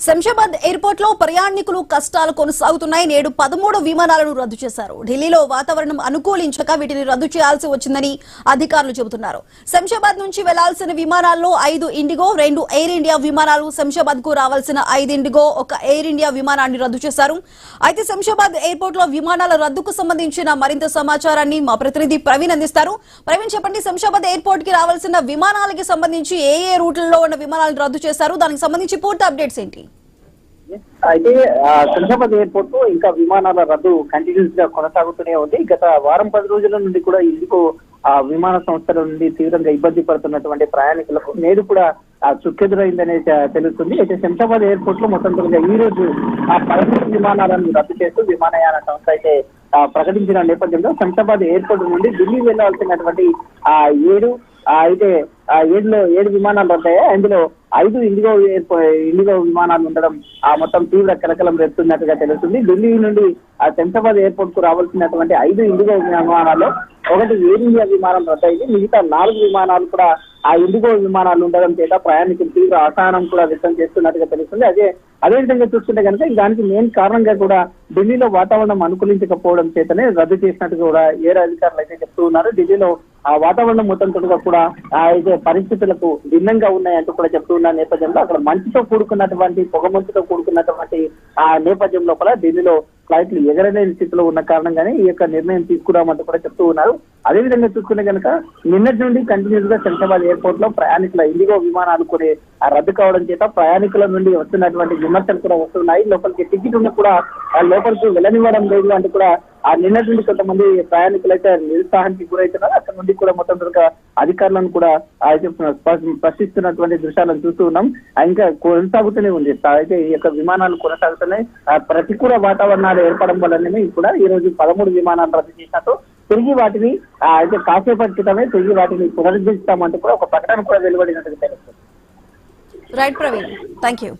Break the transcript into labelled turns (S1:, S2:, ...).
S1: Shamshabad airport లో ప్రయాణికులు కష్టాలు కొనసాగుతున్నాయి. నేడు 13 విమానాలను రద్దు చేశారు. ఢిల్లీలో వాతావరణం అనుకూలించక వీటిని రద్దు చేయాల్సి వచ్చిందని అధికారులు చెబుతున్నారు. శంషాబాద్ నుంచి వెళ్లాల్సిన విమానాల్లో 5 ఇండిగో, 2 ఎయిర్ ఇండియా విమానాలు, శంషాబాద్ కు రావాల్సిన 5 ఇండిగో, 1 ఎయిర్ ఇండియా విమానాన్ని రద్దు చేశారు. అయితే శంషాబాద్ ఎయిర్పోర్ట్ లో విమానాల రద్దుకు సంబంధించిన మరింత సమాచారాన్ని మా ప్రతినిధి ప్రవీణ్ అందిస్తారు. ప్రవీణ్, చెప్పండి, శంషాబాద్ ఎయిర్పోర్ట్ కి రావాల్సిన విమానాలకి సంబంధించి ఏ రూట్లలో ఉన్న విమానాలను రద్దు చేశారు, దానికి సంబంధించి పూర్తి అప్డేట్స్ ఏంటి?
S2: అయితే శంషాబాద్ ఎయిర్పోర్ట్ లో ఇంకా విమానాల రద్దు కంటిన్యూస్ గా కొనసాగుతూనే ఉంది. గత వారం 10 రోజుల నుండి కూడా ఇందుకు విమాన సంస్థల నుండి తీవ్రంగా ఇబ్బంది పడుతున్నటువంటి ప్రయాణికులకు నేడు కూడా చుక్కెదురైందనే తెలుస్తుంది. అయితే శంషాబాద్ ఎయిర్పోర్ట్ లో మొత్తం ఈ రోజు 13 విమానాలను రద్దు చేస్తూ విమానయాన సంస్థ అయితే ప్రకటించిన నేపథ్యంలో శంషాబాద్ ఎయిర్పోర్ట్ నుండి ఢిల్లీ వెళ్లాల్సినటువంటి 7 విమానాలు రద్దయ్యాయి. అందులో 5 ఇండిగో విమానాలు ఉండడం మొత్తం తీవ్ర కలకలం రేపుతున్నట్టుగా తెలుస్తుంది. ఢిల్లీ నుండి శంషాబాద్ ఎయిర్పోర్ట్ కు రావాల్సినటువంటి 5 ఇండిగో విమానాల్లో 1 ఎయిర్ ఇండియా విమానం రద్దయింది. మిగతా 4 విమానాలు కూడా ఇండిగో విమానాలు ఉండడం చేత ప్రయాణికులు తీవ్ర అసహనం కూడా వ్యక్తం చేస్తున్నట్టుగా తెలుస్తుంది. అదే విధంగా చూస్తుంటే కనుక దానికి మెయిన్ కారణంగా కూడా ఢిల్లీలో వాతావరణం అనుకూలించకపోవడం చేతనే రద్దు చేసినట్టుగా కూడా ఎయిర్ అధికారులు అయితే చెప్తూ ఉన్నారు. ఢిల్లీలో వాతావరణం మొత్తం కూడా అయితే పరిస్థితులకు భిన్నంగా ఉన్నాయంటూ కూడా చెప్తూ ఉన్న నేపథ్యంలో అక్కడ మంచుతో కూడుకున్నటువంటి పొగమంచుతో కూడుకున్నటువంటి నేపథ్యంలో కూడా ఢిల్లీలో ఫ్లైట్లు ఎగరలేని స్థితిలో ఉన్న కారణంగానే ఈ యొక్క నిర్ణయం తీసుకురామంటూ కూడా చెప్తూ ఉన్నారు. అదేవిధంగా చూసుకుంటే కనుక నిన్నటి నుండి కంటిన్యూస్ గా శంషాబాద్ ఎయిర్పోర్ట్ లో ప్రయాణికుల ఇండిగో విమానాలు కూడా రద్దు కావడం చేత ప్రయాణికుల నుండి వస్తున్నటువంటి విమర్శలు కూడా వస్తున్నాయి. లోపలికి టికెట్ ఉన్న కూడా లోపలికి వెళ్ళనివ్వడం లేదు అంటూ కూడా నిన్నటి నుండి కొంతమంది ప్రయాణికులు అయితే నిరుత్సాహానికి గురవుతున్నారు. అక్కడ నుండి కూడా మొత్తం అధికారులను కూడా ప్రశ్నిస్తున్నటువంటి దృశ్యాలను చూస్తూ ఉన్నాం. ఇంకా కొనసాగుతూనే ఉంది. అయితే ఈ యొక్క విమానాలు కొనసాగుతున్నాయి. ప్రతికూల వాతావరణాలు ఏర్పడడం వల్లనే కూడా ఈ రోజు 13 విమానాలు రద్దు చేసినట్టు తిరిగి వాటిని అయితే కాసేపటి క్రితమే తిరిగి వాటిని పునరుద్ధరిస్తామంటూ కూడా ఒక ప్రకటన కూడా వెలువడినట్టు తెలుస్తుంది.
S1: Right Praveen, thank you.